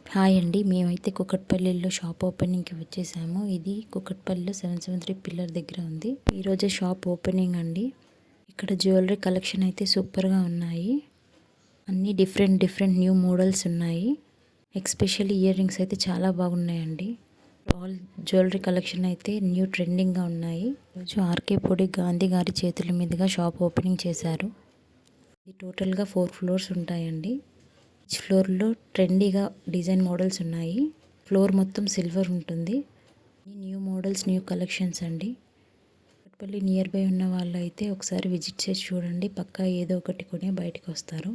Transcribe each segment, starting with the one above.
Hi అండి. మేమైతే కూకట్పల్లిలో షాప్ ఓపెనింగ్‌కి వచ్చేసాము. ఇది కూకట్పల్లిలో 773 పిల్లర్ దగ్గర ఉంది. ఈరోజే షాప్ ఓపెనింగ్ అండి. ఇక్కడ జ్యువెలరీ కలెక్షన్ అయితే సూపర్‌గా ఉన్నాయి. అన్నీ డిఫరెంట్ న్యూ మోడల్స్ ఉన్నాయి. ఎస్పెషల్లీ ఇయర్ రింగ్స్ అయితే చాలా బాగున్నాయండి. ఆల్ జ్యువెలరీ కలెక్షన్ అయితే న్యూ ట్రెండింగ్‌గా ఉన్నాయి. ఈరోజు ఆర్కే పొడి గాంధీ గారి చేతుల మీదుగా షాప్ ఓపెనింగ్ చేశారు. ఇది టోటల్‌గా 4 ఫ్లోర్స్ ఉంటాయండి. ఈచ్ ఫ్లోర్లో ట్రెండీగా డిజైన్ మోడల్స్ ఉన్నాయి. ఫ్లోర్ మొత్తం సిల్వర్ ఉంటుంది. న్యూ మోడల్స్, న్యూ కలెక్షన్స్ అండి. కూకట్పల్లి నియర్ బై ఉన్న వాళ్ళు అయితే ఒకసారి విజిట్ చేసి చూడండి. పక్కా ఏదో ఒకటి కొని బయటకు వస్తారు.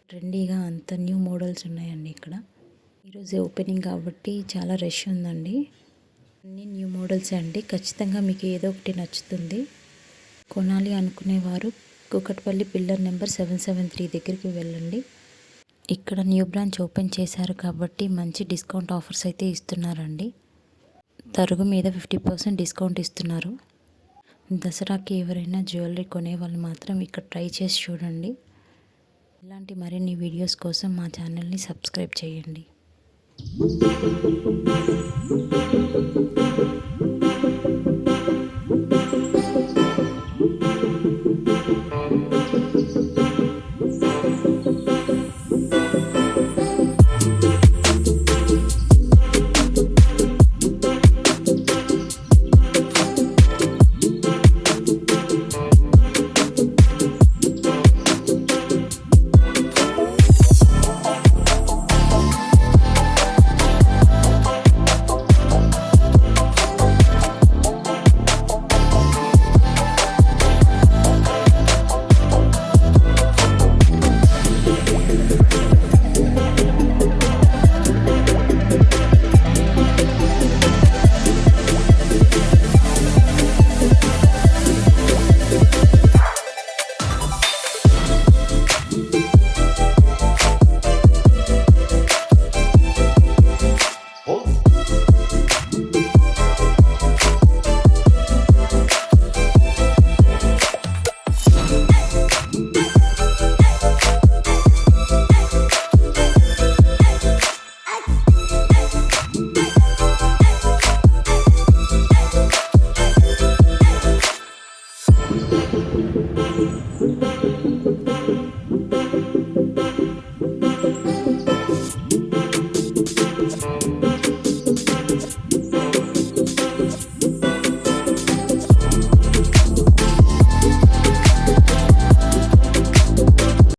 ట్రెండీగా అంత న్యూ మోడల్స్ ఉన్నాయండి ఇక్కడ. ఈరోజు ఓపెనింగ్ కాబట్టి చాలా రష్ ఉందండి. అన్నీ న్యూ మోడల్స్ అండి. ఖచ్చితంగా మీకు ఏదో ఒకటి నచ్చుతుంది. కొనాలి అనుకునేవారు కూకట్పల్లి పిల్లర్ నెంబర్ 773 దగ్గరికి వెళ్ళండి. ఇక్కడ న్యూ బ్రాంచ్ ఓపెన్ చేశారు కాబట్టి మంచి డిస్కౌంట్ ఆఫర్స్ అయితే ఇస్తున్నారండి. తరుగు మీద 50% డిస్కౌంట్ ఇస్తున్నారు. దసరాకి ఎవరైనా జ్యువెలరీ కొనే వాళ్ళు మాత్రం ఇక్కడ ట్రై చేసి చూడండి. ఇలాంటి మరిన్ని వీడియోస్ కోసం మా ఛానల్ని సబ్స్క్రైబ్ చేయండి.